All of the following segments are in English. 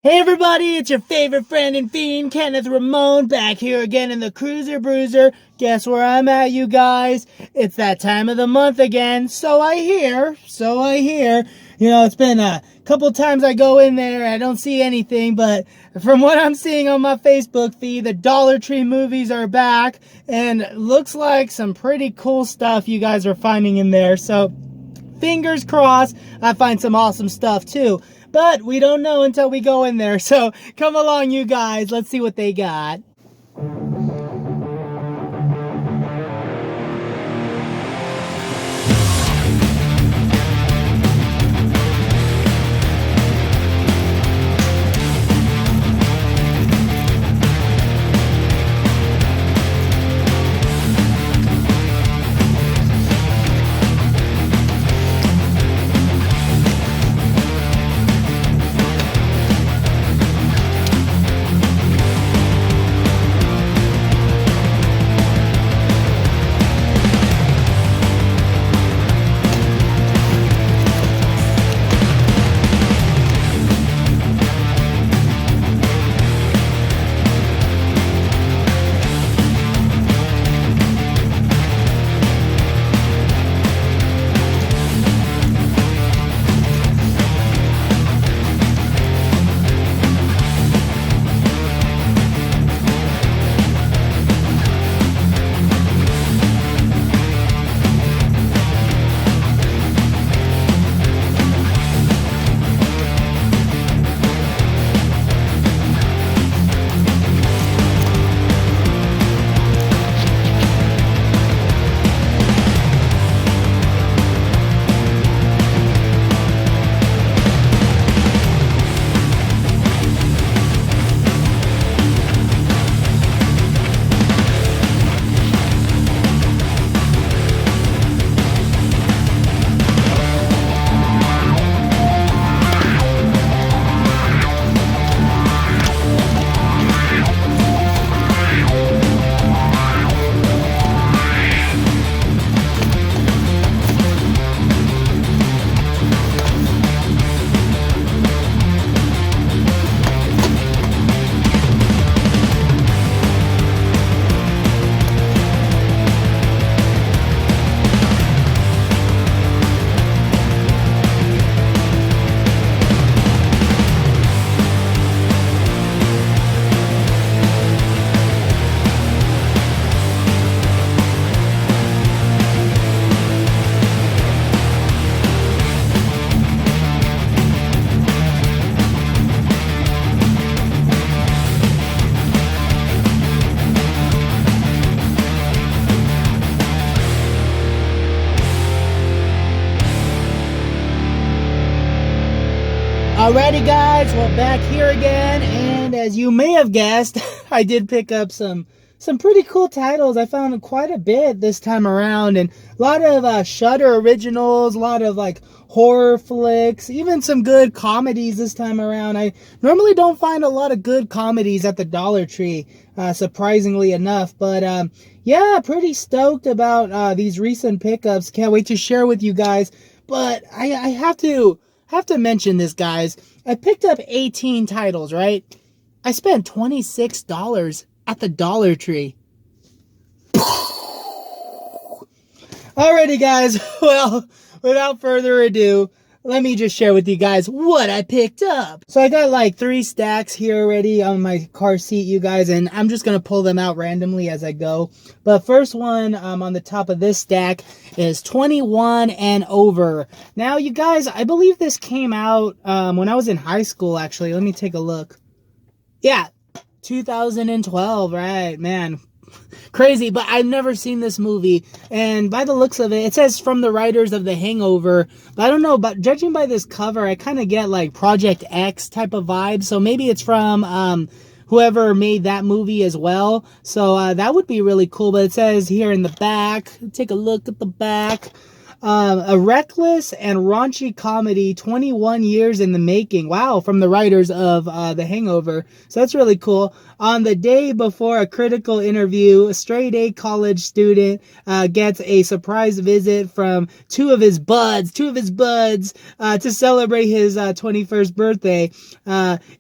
Hey everybody, it's your favorite friend and fiend, Kenneth Ramon, back here again in the Cruiser Bruiser. Guess where I'm at, you guys? It's that time of the month again, so I hear. You know, it's been a couple times I go in there, I don't see anything, but from what I'm seeing on my Facebook feed, the Dollar Tree movies are back, and looks like some pretty cool stuff you guys are finding in there, so fingers crossed I find some awesome stuff too. But we don't know until we go in there. So come along, you guys. Let's see what they got. Alrighty guys, well back here again, and as you may have guessed, I did pick up some pretty cool titles. I found quite a bit this time around, and a lot of Shudder Originals, a lot of like horror flicks, even some good comedies this time around. I normally don't find a lot of good comedies at the Dollar Tree, surprisingly enough, but yeah, pretty stoked about these recent pickups. Can't wait to share with you guys, but I have to mention this, guys. I picked up 18 titles, right? I spent $26 at the Dollar Tree. Alrighty, guys. Well, without further ado, let me just share with you guys what I picked up. So I got like 3 stacks here already on my car seat, you guys, and I'm just going to pull them out randomly as I go. But first one on the top of this stack is 21 and over. Now, you guys, I believe this came out when I was in high school, actually. Let me take a look. Yeah, 2012, right, man. Crazy, but I've never seen this movie, and by the looks of it, it says from the writers of The Hangover, but I don't know, but judging by this cover, I kind of get like Project X type of vibe, so maybe it's from whoever made that movie as well, so that would be really cool. But it says here in the back, take a look at the back, A reckless and raunchy comedy, 21 years in the making. Wow, from the writers of The Hangover. So that's really cool. On the day before a critical interview, a straight-A college student gets a surprise visit from two of his buds to celebrate his 21st birthday.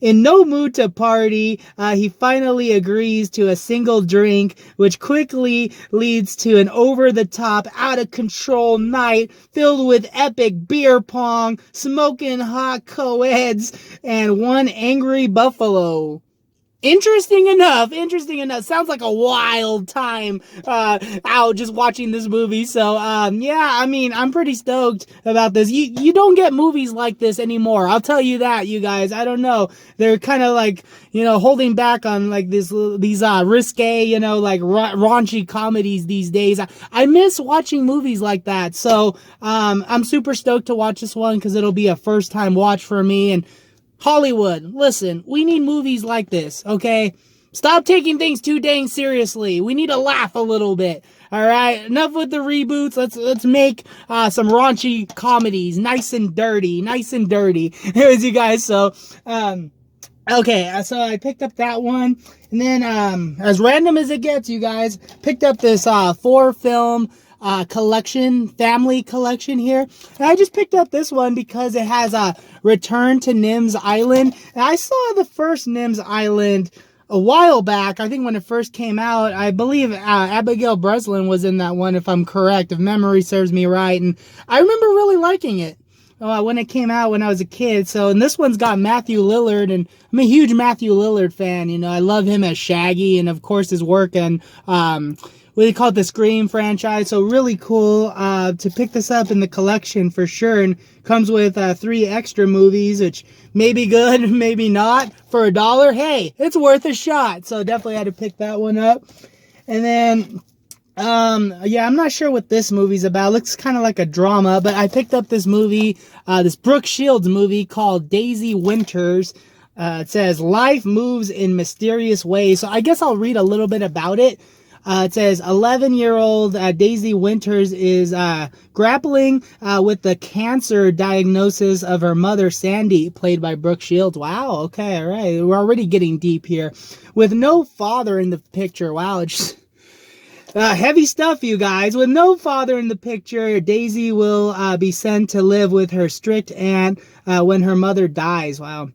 In no mood to party, he finally agrees to a single drink, which quickly leads to an over-the-top, out-of-control night filled with epic beer pong, smoking hot co-eds, and one angry buffalo. Interesting enough. Sounds like a wild time out just watching this movie. So, yeah, I mean, I'm pretty stoked about this. You don't get movies like this anymore. I'll tell you that, you guys. I don't know. They're kind of like, holding back on like these risque, like raunchy comedies these days. I miss watching movies like that. So, I'm super stoked to watch this one because it'll be a first time watch for me. And Hollywood, listen, we need movies like this, okay? Stop taking things too dang seriously. We need to laugh a little bit, all right? Enough with the reboots. Let's make some raunchy comedies, nice and dirty. Anyways, you guys, so, okay, so I picked up that one, and then, as random as it gets, you guys, picked up this 4-film family collection here. And I just picked up this one because it has a Return to Nim's Island. And I saw the first Nim's Island a while back. I think when it first came out, I believe Abigail Breslin was in that one, if I'm correct, if memory serves me right. And I remember really liking it when it came out when I was a kid. So, and this one's got Matthew Lillard, and I'm a huge Matthew Lillard fan. I love him as Shaggy, and of course his work and what they call it, the Scream franchise. So really cool to pick this up in the collection for sure. And comes with 3 extra movies, which may be good, maybe not. For $1, hey, it's worth a shot. So definitely had to pick that one up. And then, yeah, I'm not sure what this movie's about. It looks kind of like a drama, but I picked up this movie, this Brooke Shields movie called Daisy Winters. It says, life moves in mysterious ways. So I guess I'll read a little bit about it. It says 11-year-old Daisy Winters is grappling with the cancer diagnosis of her mother, Sandy, played by Brooke Shields. Wow, okay, all right. We're already getting deep here. With no father in the picture. Wow, it's heavy stuff, you guys. With no father in the picture, Daisy will be sent to live with her strict aunt when her mother dies. Wow.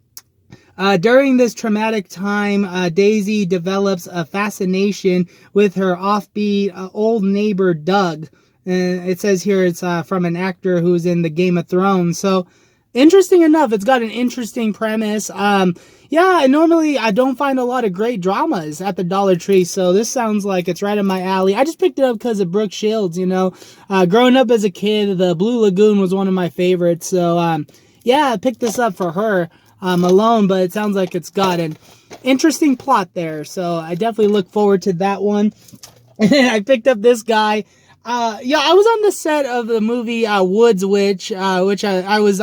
During this traumatic time, Daisy develops a fascination with her offbeat old neighbor, Doug. And it says here it's from an actor who's in the Game of Thrones. So, interesting enough, it's got an interesting premise. Yeah, normally I don't find a lot of great dramas at the Dollar Tree, so this sounds like it's right up my alley. I just picked it up because of Brooke Shields, growing up as a kid, the Blue Lagoon was one of my favorites. So, yeah, I picked this up for her. Alone, but it sounds like it's got an interesting plot there, so I definitely look forward to that one. And then I picked up this guy. Yeah, I was on the set of the movie Woods Witch, which I was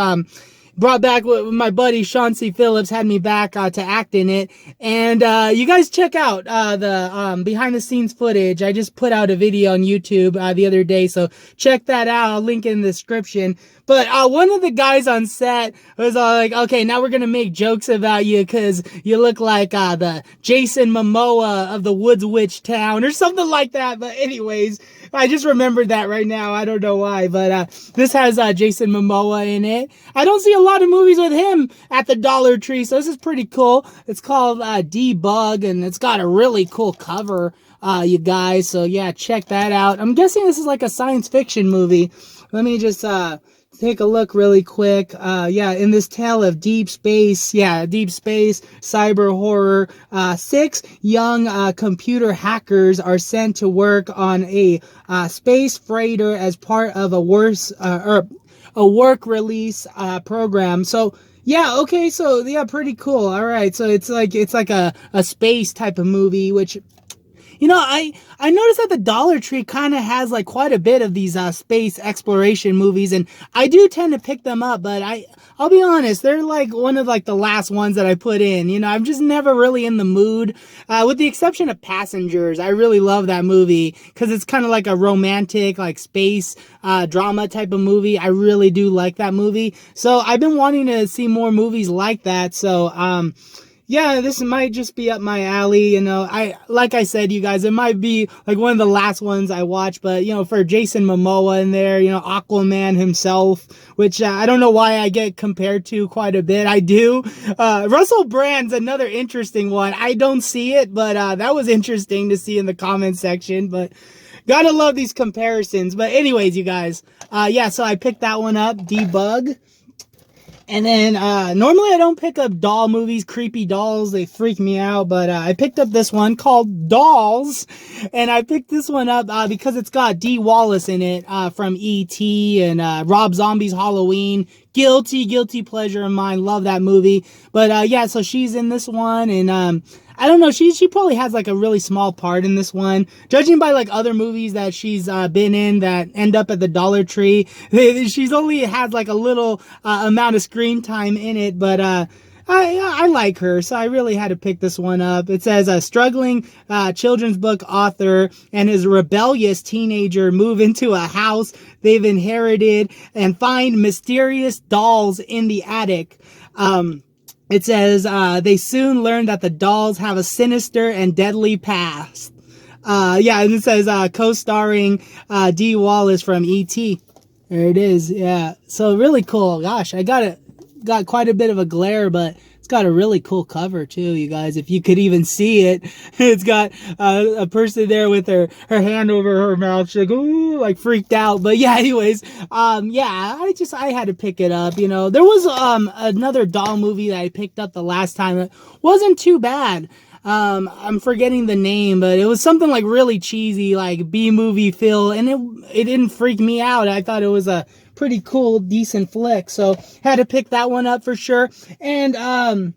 brought back with my buddy Sean C. Phillips, had me back to act in it. And you guys check out the behind the scenes footage. I just put out a video on YouTube the other day, so check that out. I'll link in the description. But one of the guys on set was like, okay, now we're going to make jokes about you because you look like the Jason Momoa of the Woods Witch Town or something like that. But anyways, I just remembered that right now. I don't know why, but this has Jason Momoa in it. I don't see a lot of movies with him at the Dollar Tree, so this is pretty cool. It's called Debug, and it's got a really cool cover, you guys. So yeah, check that out. I'm guessing this is like a science fiction movie. Let me just take a look really quick. Yeah, in this tale of deep space, cyber horror, 6 young computer hackers are sent to work on a space freighter as part of a work release program. So yeah, okay, so yeah, pretty cool. All right, so it's like a space type of movie, which You know, I noticed that the Dollar Tree kind of has like quite a bit of these space exploration movies, and I do tend to pick them up, but I'll be honest, they're like one of like the last ones that I put in. You know, I'm just never really in the mood, with the exception of Passengers. I really love that movie because it's kind of like a romantic, like space drama type of movie. I really do like that movie. So I've been wanting to see more movies like that. So, yeah, this might just be up my alley, you know. Like I said, you guys, it might be like one of the last ones I watch, but you know, for Jason Momoa in there, you know, Aquaman himself, which I don't know why I get compared to quite a bit. I do. Russell Brand's another interesting one. I don't see it, but that was interesting to see in the comment section, but gotta love these comparisons. But anyways, you guys, yeah, so I picked that one up, Debug. And then, normally I don't pick up doll movies, creepy dolls, they freak me out, but, I picked up this one called Dolls, and I picked this one up, because it's got Dee Wallace in it, from E.T. and, Rob Zombie's Halloween. Guilty pleasure of mine, love that movie. But, yeah, so she's in this one, and, I don't know, she probably has like a really small part in this one. Judging by like other movies that she's been in that end up at the Dollar Tree, she's only had like a little amount of screen time in it, but I like her, so I really had to pick this one up. It says a struggling children's book author and his rebellious teenager move into a house they've inherited and find mysterious dolls in the attic. It says, they soon learn that the dolls have a sinister and deadly past. Yeah, and it says, co-starring, Dee Wallace from E.T. There it is, yeah. So really cool. Gosh, I got quite a bit of a glare, but it's got a really cool cover too, you guys. If you could even see it, it's got a person there with her hand over her mouth. She's like, ooh, like freaked out. But yeah, anyways, yeah, I had to pick it up. You know, there was another doll movie that I picked up the last time. It wasn't too bad. I'm forgetting the name, but it was something like really cheesy, like B-movie feel, and it didn't freak me out. I thought it was a pretty cool, decent flick, so had to pick that one up for sure. And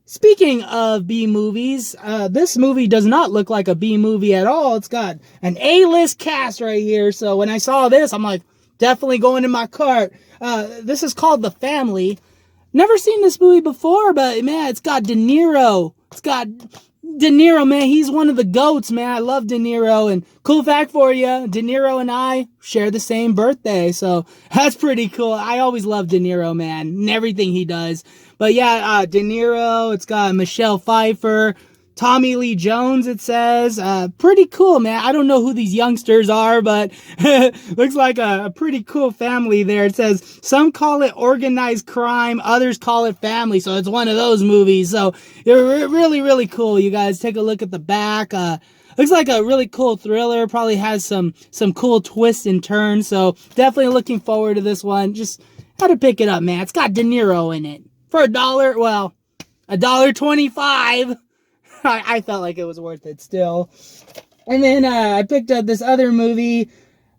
speaking of B-movies, this movie does not look like a B-movie at all. It's got an A-list cast right here, so when I saw this, I'm like, definitely going in my cart. This is called The Family. Never seen this movie before, but man, it's got De Niro. It's got De Niro, man. He's one of the GOATs, man. I love De Niro. And cool fact for you, De Niro and I share the same birthday. So that's pretty cool. I always love De Niro, man, and everything he does. But yeah, De Niro, it's got Michelle Pfeiffer, Tommy Lee Jones, it says. Pretty cool, man. I don't know who these youngsters are, but looks like a pretty cool family there. It says, some call it organized crime, others call it family. So it's one of those movies. So really, really cool. You guys take a look at the back. Looks like a really cool thriller. Probably has some cool twists and turns. So definitely looking forward to this one. Just had to pick it up, man. It's got De Niro in it. For $1, well, $1.25. I felt like it was worth it still. And then I picked up this other movie.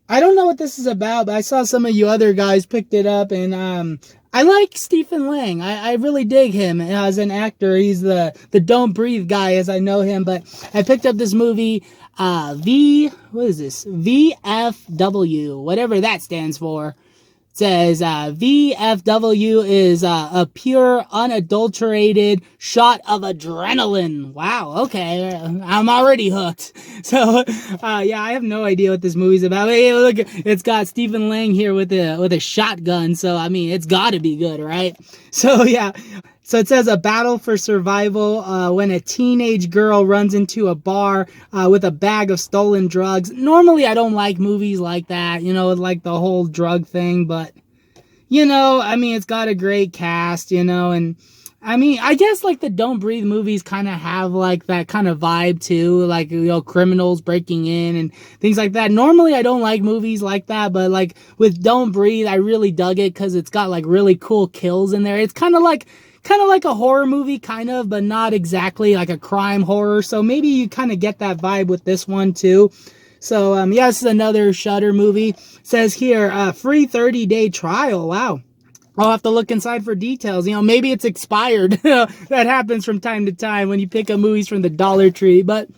I don't know what this is about, but I saw some of you other guys picked it up, and I like Stephen Lang. I really dig him as an actor. He's the Don't Breathe guy as I know him, but I picked up this movie, what is this? VFW, whatever that stands for. Says VFW is a pure, unadulterated shot of adrenaline. Wow, okay, I'm already hooked. So, yeah, I have no idea what this movie's about. Hey, look, it's got Stephen Lang here with a shotgun. So, I mean, it's got to be good, right? So, yeah. So it says a battle for survival when a teenage girl runs into a bar with a bag of stolen drugs. Normally, I don't like movies like that, you know, like the whole drug thing. But, you know, I mean, it's got a great cast, you know. And, I mean, I guess, like, the Don't Breathe movies kind of have, like, that kind of vibe, too. Like, you know, criminals breaking in and things like that. Normally, I don't like movies like that. But, like, with Don't Breathe, I really dug it because it's got, like, really cool kills in there. It's kind of like a horror movie, but not exactly like a crime horror. So maybe you kind of get that vibe with this one too. So, yeah, this is another Shudder movie. It says here, free 30-day trial. Wow. I'll have to look inside for details. You know, maybe it's expired. That happens from time to time when you pick up movies from the Dollar Tree. But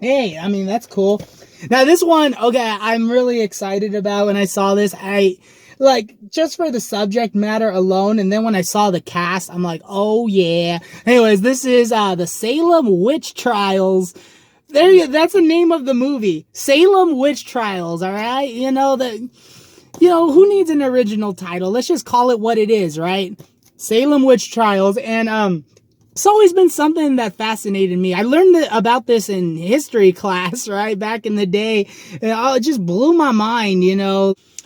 Hey, I mean, that's cool. Now this one, okay, I'm really excited about. When I saw this, like, just for the subject matter alone, and then when I saw the cast, I'm like, oh yeah. Anyways, this is the Salem Witch Trials. That's the name of the movie. Salem Witch Trials, all right? Who needs an original title? Let's just call it what it is, right? Salem Witch Trials. And it's always been something that fascinated me. I learned about this in history class, right, back in the day. And it just blew my mind,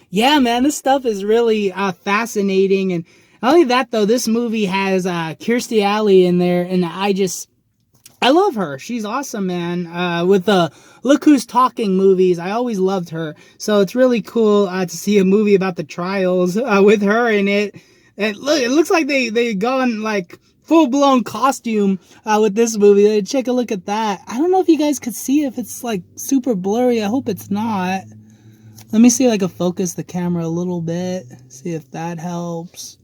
Yeah, man, this stuff is really fascinating. And not only that, though, this movie has Kirstie Alley in there, and I love her. She's awesome, man. With the Look Who's Talking movies, I always loved her. So it's really cool to see a movie about the trials with her in it. And look, it looks like they go in like full-blown costume with this movie. Take a look at that. I don't know if you guys could see if it's like super blurry. I hope it's not. Let me see if I can focus the camera a little bit. See if that helps.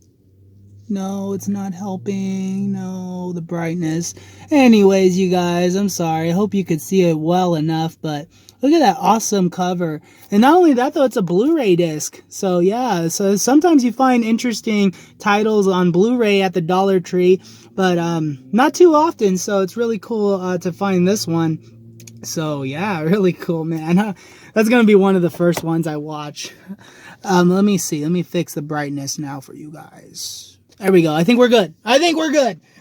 No, it's not helping. No, the brightness. Anyways, you guys, I'm sorry. I hope you could see it well enough, but look at that awesome cover. And not only that, though, it's a Blu-ray disc. So, yeah, so sometimes you find interesting titles on Blu-ray at the Dollar Tree, but not too often, so it's really cool to find this one. So, yeah, really cool, man. That's going to be one of the first ones I watch. Let me see. Let me fix the brightness now for you guys. There we go. I think we're good.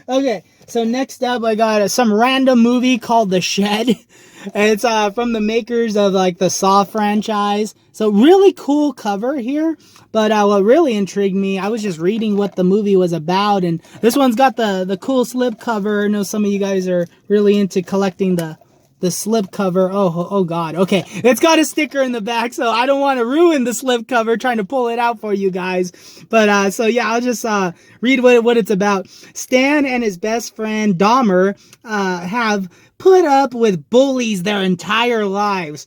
Okay, so next up, I got some random movie called The Shed. It's from the makers of like the Saw franchise. So really cool cover here. But what really intrigued me, I was just reading what the movie was about, and this one's got the cool slip cover. I know some of you guys are really into collecting the slip cover. Oh God. Okay. It's got a sticker in the back, so I don't want to ruin the slip cover trying to pull it out for you guys. But, so yeah, I'll just, read what it's about. Stan and his best friend Dahmer, have put up with bullies their entire lives.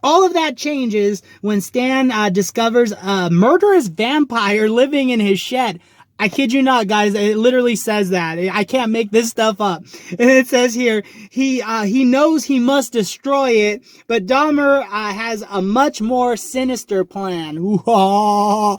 All of that changes when Stan, discovers a murderous vampire living in his shed. I kid you not, guys. It literally says that. I can't make this stuff up. And it says here, he knows he must destroy it, but Dahmer has a much more sinister plan.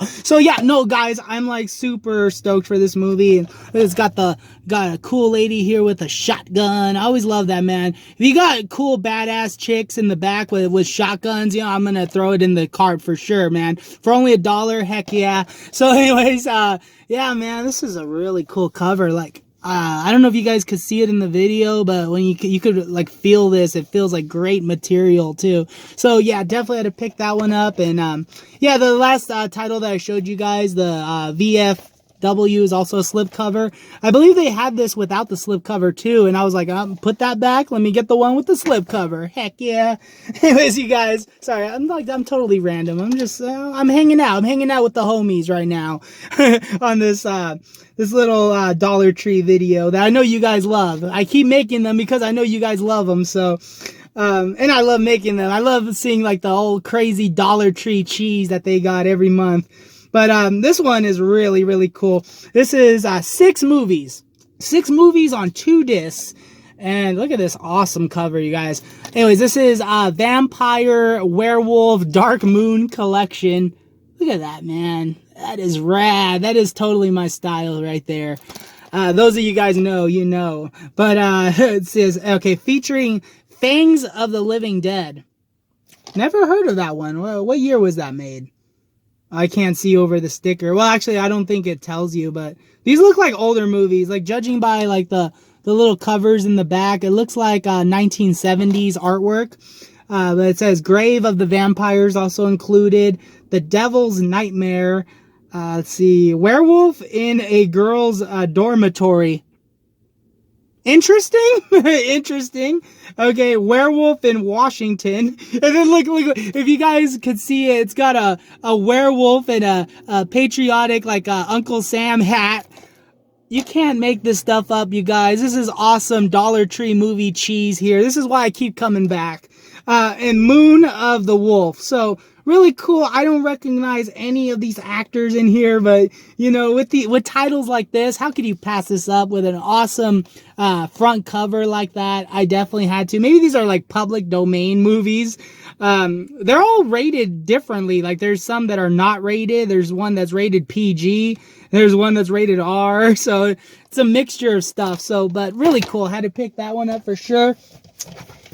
So yeah, no, guys, I'm like super stoked for this movie. And it's got a cool lady here with a shotgun. I always love that, man. If you got cool badass chicks in the back with shotguns, I'm gonna throw it in the cart for sure, man. For only $1, heck yeah. So anyways, yeah, man, this is a really cool cover. Like, I don't know if you guys could see it in the video, but when you could like feel this, it feels like great material too. So yeah, definitely had to pick that one up. And yeah, the last title that I showed you guys, the VFW, is also a slipcover. I believe they had this without the slipcover too, and I was like, put that back. Let me get the one with the slipcover. Heck yeah. Anyways, you guys, sorry, I'm totally random. I'm just, I'm hanging out. I'm hanging out with the homies right now on this little Dollar Tree video that I know you guys love. I keep making them because I know you guys love them. So, and I love making them. I love seeing like the whole crazy Dollar Tree cheese that they got every month. But this one is really, really cool. This is 6 movies. 6 movies on 2 discs. And look at this awesome cover, you guys. Anyways, this is Vampire Werewolf Dark Moon Collection. Look at that, man. That is rad. That is totally my style right there. Those of you guys know, you know. But it says, okay, featuring Fangs of the Living Dead. Never heard of that one. What year was that made? I can't see over the sticker. Well, actually, I don't think it tells you, but these look like older movies. Like, judging by, like, the little covers in the back, it looks like 1970s artwork. But it says Grave of the Vampires also included. The Devil's Nightmare. Let's see. Werewolf in a Girl's Dormitory. Interesting. Interesting. Okay, Werewolf in Washington. And then look, if you guys could see it, it's got a werewolf and a patriotic, like, Uncle Sam hat. You can't make this stuff up, you guys. This is awesome Dollar Tree movie cheese here. This is why I keep coming back. And Moon of the Wolf. So, really cool. I don't recognize any of these actors in here, but you know, with titles like this, how could you pass this up with an awesome front cover like that? I definitely had to. Maybe these are like public domain movies. They're all rated differently. Like there's some that are not rated. There's one that's rated PG. There's one that's rated R. So it's a mixture of stuff. So, but really cool. Had to pick that one up for sure.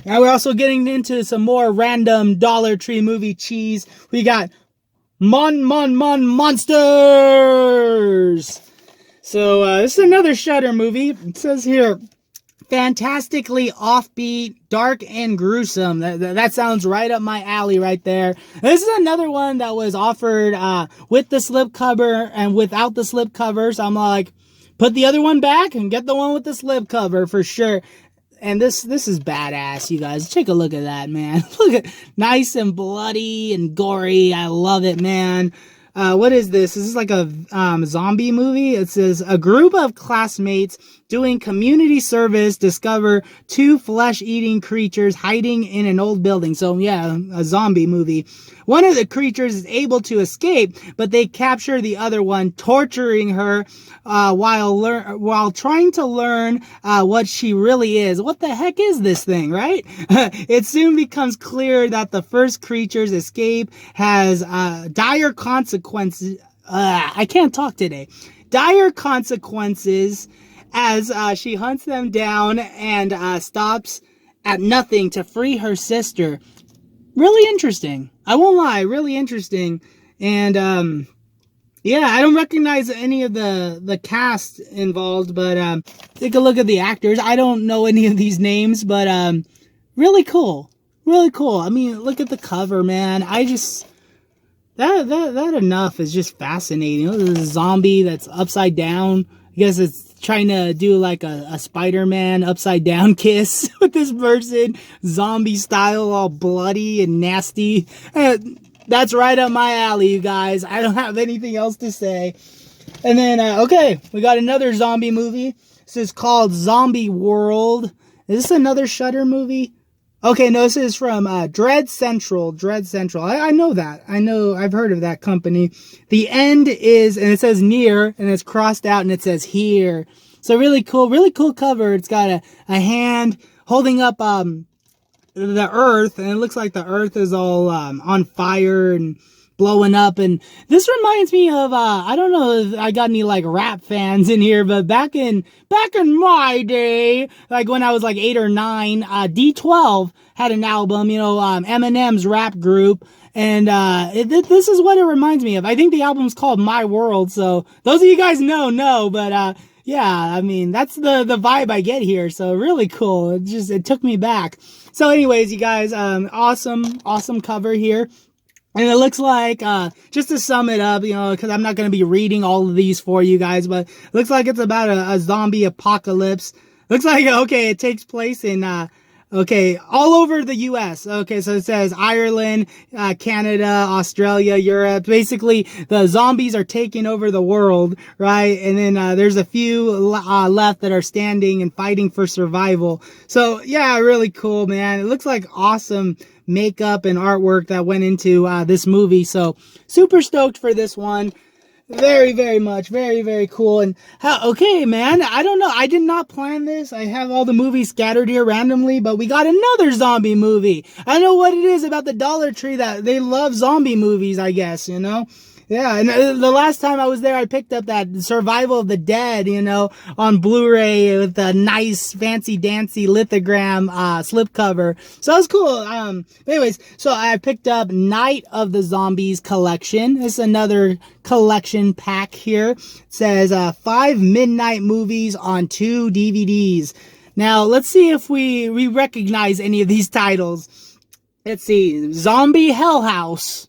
Now we're also getting into some more random Dollar Tree movie cheese. We got Mon Mon Mon Monsters. So this is another Shudder movie. It says here, fantastically offbeat, dark and gruesome. That sounds right up my alley right there. This is another one that was offered with the slipcover and without the slipcover. So I'm like, put the other one back and get the one with the slipcover for sure. And this is badass, you guys. Take a look at that, man. Look at, nice and bloody and gory. I love it, man. What is this? Is this like a zombie movie? It says, a group of classmates doing community service discover two flesh-eating creatures hiding in an old building. So yeah, a zombie movie. One of the creatures is able to escape, but they capture the other one, torturing her while trying to learn what she really is. What the heck is this thing, right? It soon becomes clear that the first creature's escape has dire consequences. I can't talk today. Dire consequences as she hunts them down and stops at nothing to free her sister. Really interesting. I won't lie, really interesting. And yeah, I don't recognize any of the cast involved, but take a look at the actors. I don't know any of these names, but really cool. Really cool. I mean, look at the cover, man. I just that enough is just fascinating. Look at the zombie that's upside down. I guess it's trying to do like a Spider-Man upside down kiss with this person, zombie style, all bloody and nasty. That's right up my alley, you guys. I don't have anything else to say. And then, okay, we got another zombie movie. This is called Zombie World. Is this another Shudder movie? Okay, no, this is from Dread Central. Dread Central. I know that. I've heard of that company. The end is, and it says near, and it's crossed out, and it says here. So really cool cover. It's got a hand holding up the earth, and it looks like the earth is all on fire and blowing up. And this reminds me of I don't know if I got any like rap fans in here, but back in my day, like when I was like 8 or 9, D12 had an album, you know, Eminem's rap group, and this is what it reminds me of. I think the album's called My World, so those of you guys know, but yeah, I mean, that's the vibe I get here. So really cool. It took me back. So anyways, you guys, awesome cover here. And it looks like, just to sum it up, you know, because I'm not going to be reading all of these for you guys, but it looks like it's about a zombie apocalypse. Looks like, okay, it takes place in, okay, all over the U.S. Okay, so it says Ireland, Canada, Australia, Europe. Basically, the zombies are taking over the world, right? And then there's a few left that are standing and fighting for survival. So, yeah, really cool, man. It looks like awesome makeup and artwork that went into this movie. So, super stoked for this one. Very, very much. Very, very cool. And okay, man, I don't know. I did not plan this. I have all the movies scattered here randomly, but we got another zombie movie. I don't know what it is about the Dollar Tree that they love zombie movies, I guess, you know? Yeah, and the last time I was there, I picked up that Survival of the Dead, you know, on Blu-ray with a nice fancy-dancy lithogram slipcover. So that was cool. Anyways, so I picked up Night of the Zombies collection. This is another collection pack here. It says 5 midnight movies on 2 DVDs. Now, let's see if we recognize any of these titles. Let's see. Zombie Hell House.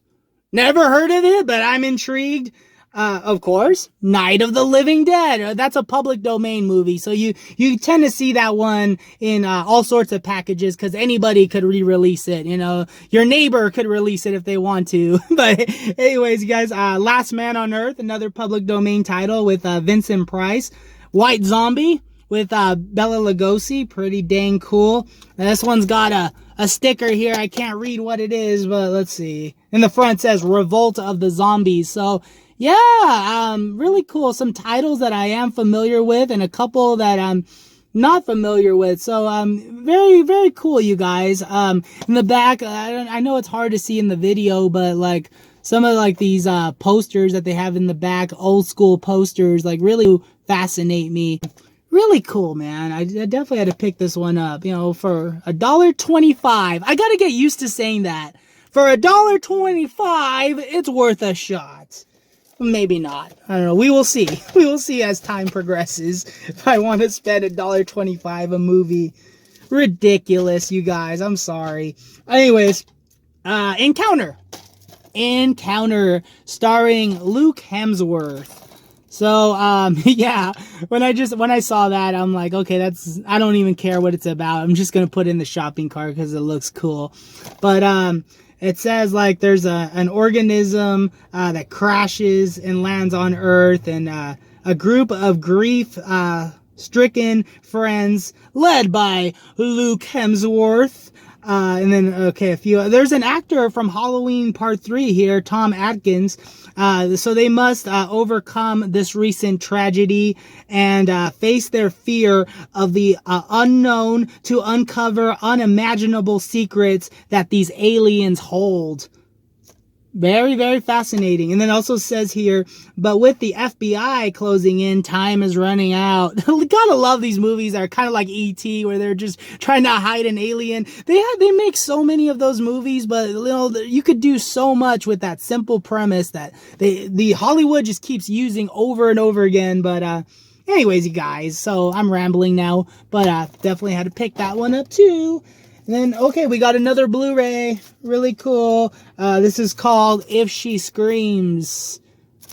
Never heard of it, but I'm intrigued. Of course, Night of the Living Dead. That's a public domain movie, so you tend to see that one in all sorts of packages because anybody could re-release it. You know, your neighbor could release it if they want to. But anyways, you guys, Last Man on Earth, another public domain title with Vincent Price. White Zombie with Bela Lugosi, pretty dang cool. And this one's got a sticker here. I can't read what it is, but let's see. In the front says Revolt of the Zombies. So yeah, really cool. Some titles that I am familiar with and a couple that I'm not familiar with. So very, very cool, you guys. In the back, I know it's hard to see in the video, but like some of like these posters that they have in the back, old school posters, like really fascinate me. Really cool, man. I definitely had to pick this one up, you know, for $1.25. I gotta get used to saying that. For $1.25, it's worth a shot. Maybe not. I don't know. We will see. We will see as time progresses if I want to spend $1.25 a movie. Ridiculous, you guys. I'm sorry. Anyways, Encounter. Encounter, starring Luke Hemsworth. So, yeah, when I saw that, I'm like, okay, I don't even care what it's about. I'm just going to put it in the shopping cart because it looks cool. But, it says like there's an organism, that crashes and lands on Earth, and, a group of stricken friends led by Luke Hemsworth. And then, okay, there's an actor from Halloween Part 3 here, Tom Atkins. So they must overcome this recent tragedy and face their fear of the unknown to uncover unimaginable secrets that these aliens hold. Very, very fascinating. And then also says here, but with the FBI closing in, time is running out. Gotta love these movies that are kind of like E.T., where they're just trying to hide an alien. They make so many of those movies, but you know, you could do so much with that simple premise that the Hollywood just keeps using over and over again. But anyways, you guys, so I'm rambling now, but definitely had to pick that one up too. And then, okay, we got another Blu-ray. Really cool. This is called If She Screams.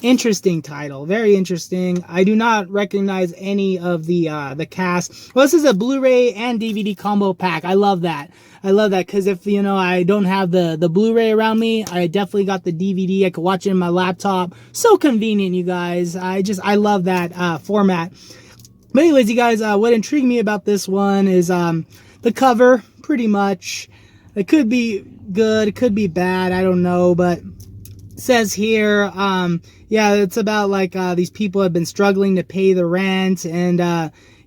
Interesting title. Very interesting. I do not recognize any of the cast. Well, this is a Blu-ray and DVD combo pack. I love that. I love that because if, you know, I don't have the Blu-ray around me, I definitely got the DVD. I could watch it in my laptop. So convenient, you guys. I love that format. But anyways, you guys, what intrigued me about this one is the cover. Pretty much. It could be good, it could be bad, I don't know, but it says here, yeah, it's about like these people have been struggling to pay the rent, and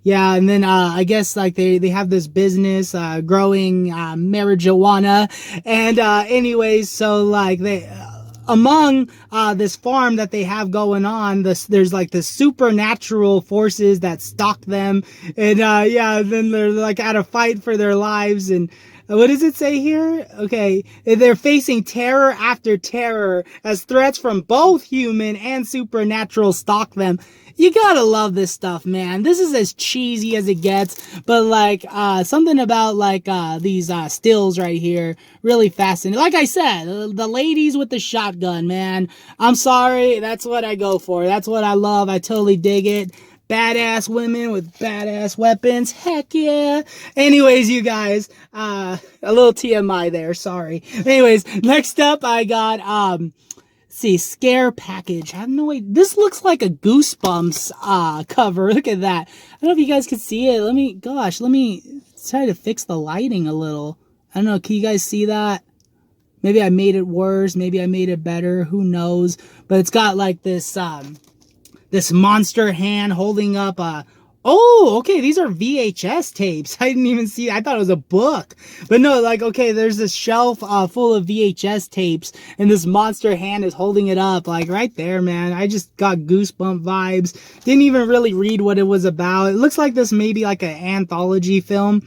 yeah, and then I guess like they have this business growing marijuana, and anyways, so like they among this farm that they have going on, there's like the supernatural forces that stalk them, and yeah, then they're like at a fight for their lives, and what does it say here? Okay, they're facing terror after terror as threats from both human and supernatural stalk them. You gotta love this stuff, man. This is as cheesy as it gets, but like something about like these stills right here really fascinating. Like I said, the ladies with the shotgun, man. I'm sorry, that's what I go for. That's what I love. I totally dig it. Badass women with badass weapons. Heck yeah. Anyways, you guys, a little TMI there. Sorry. Anyways, next up I got see, Scare Package. I have no idea. This looks like a Goosebumps cover. Look at that. I don't know if you guys can see it. Let me try to fix the lighting a little. I don't know. Can you guys see that? Maybe I made it worse. Maybe I made it better. Who knows? But it's got like this this monster hand holding up oh, okay, these are VHS tapes. I didn't even see, I thought it was a book. But no, like, okay, there's this shelf full of VHS tapes, and this monster hand is holding it up, like, right there, man. I just got goosebump vibes. Didn't even really read what it was about. It looks like this may be like an anthology film.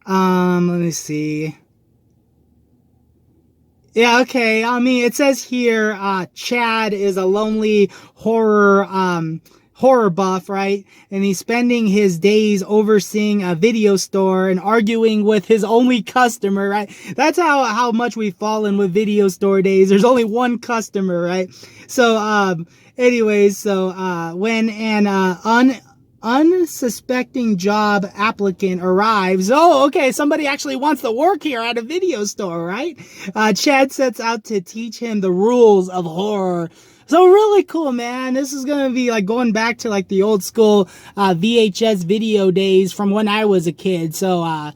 Let me see. Yeah, okay, I mean, it says here, Chad is a lonely horror buff, right? And he's spending his days overseeing a video store and arguing with his only customer, right? That's how much we've fallen with video store days. There's only one customer, right? So, anyways, so, when an unsuspecting job applicant arrives. Oh, okay, somebody actually wants to work here at a video store, right? Chad sets out to teach him the rules of horror. So really cool, man. This is going to be like going back to like the old school VHS video days from when I was a kid. So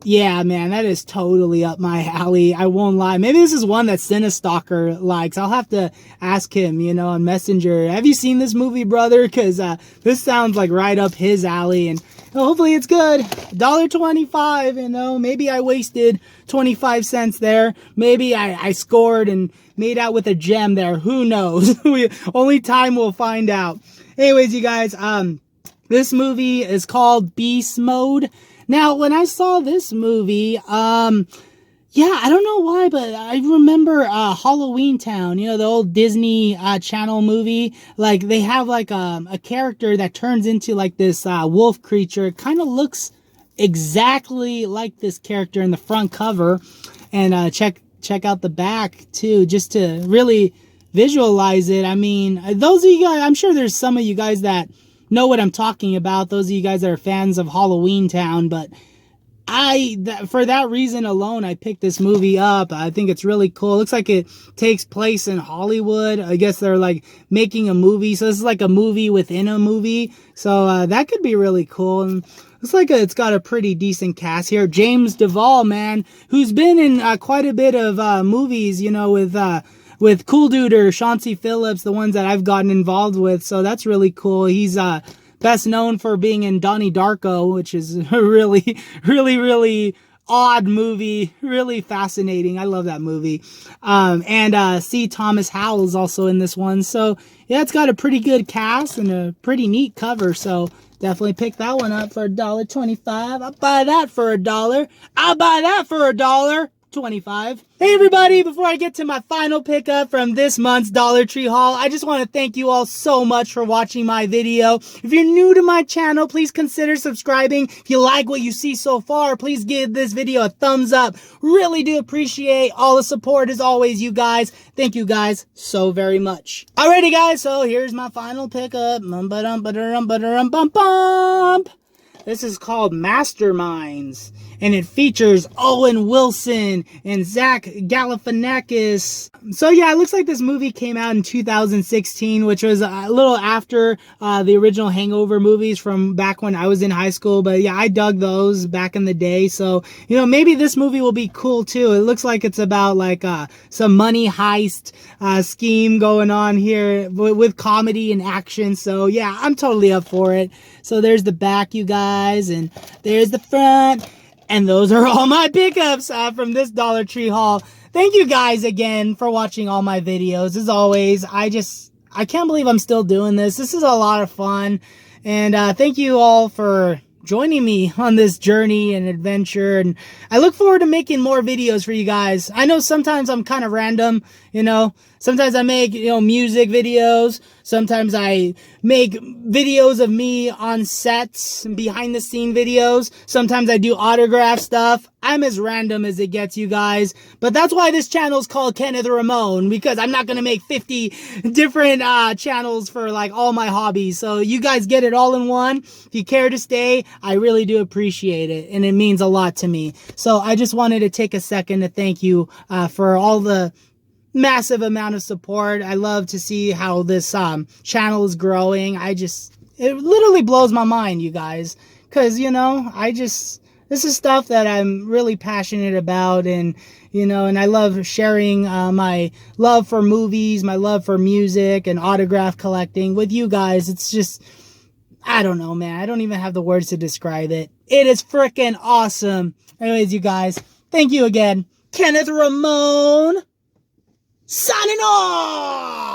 Yeah, man, that is totally up my alley. I won't lie. Maybe this is one that Cinestalker likes. I'll have to ask him, you know, on Messenger. Have you seen this movie, brother? Because this sounds like right up his alley, and hopefully it's good. $1.25, you know. Maybe I wasted 25 cents there. Maybe I scored and made out with a gem there. Who knows? Only time will find out. Anyways, you guys, this movie is called Beast Mode. Now, when I saw this movie, yeah, I don't know why, but I remember Halloween Town, you know, the old Disney Channel movie. Like, they have like a character that turns into like this wolf creature. It kind of looks exactly like this character in the front cover. And check out the back too, just to really visualize it. I mean, those of you guys, I'm sure there's some of you guys that know what I'm talking about, those of you guys that are fans of Halloween Town, but for that reason alone, I picked this movie up. I think it's really cool. It looks like it takes place in Hollywood. I guess they're like making a movie, so this is like a movie within a movie, so that could be really cool. And looks like it's got a pretty decent cast here. James Duvall, man, who's been in quite a bit of movies, you know, with Cool Dude or Chauncey Phillips, the ones that I've gotten involved with. So that's really cool. He's best known for being in Donnie Darko, which is a really, really, really odd movie. Really fascinating. I love that movie. And C. Thomas Howell is also in this one. So yeah, it's got a pretty good cast and a pretty neat cover. So definitely pick that one up for $1.25. I'll buy that for $1. I'll buy that for $1.25. Hey everybody, before I get to my final pickup from this month's Dollar Tree haul, I just want to thank you all so much for watching my video. If you're new to my channel, please consider subscribing. If you like what you see so far, please give this video a thumbs up. Really do appreciate all the support as always, you guys. Thank you guys so very much. Alrighty guys, so here's my final pickup. This is called Masterminds, and it features Owen Wilson and Zach Galifianakis. So yeah, it looks like this movie came out in 2016, which was a little after the original Hangover movies from back when I was in high school. But yeah, I dug those back in the day. So, you know, maybe this movie will be cool too. It looks like it's about like some money heist scheme going on here with comedy and action. So yeah, I'm totally up for it. So there's the back, you guys, and there's the front. And those are all my pickups from this Dollar Tree haul. Thank you guys again for watching all my videos. As always, I can't believe I'm still doing this. This is a lot of fun. And thank you all for joining me on this journey and adventure. And I look forward to making more videos for you guys. I know sometimes I'm kind of random, you know. Sometimes I make, you know, music videos. Sometimes I make videos of me on sets and behind the scene videos. Sometimes I do autograph stuff. I'm as random as it gets, you guys. But that's why this channel is called Kenneth Ramon, because I'm not going to make 50 different channels for like all my hobbies. So you guys get it all in one. If you care to stay, I really do appreciate it. And it means a lot to me. So I just wanted to take a second to thank you for all the massive amount of support. I love to see how this channel is growing. It literally blows my mind, you guys, because, you know, this is stuff that I'm really passionate about, and, you know, and I love sharing my love for movies, my love for music and autograph collecting with you guys. It's just, I don't know, man. I don't even have the words to describe it. It is freaking awesome. Anyways, you guys, thank you again. Kenneth Ramon, signing off!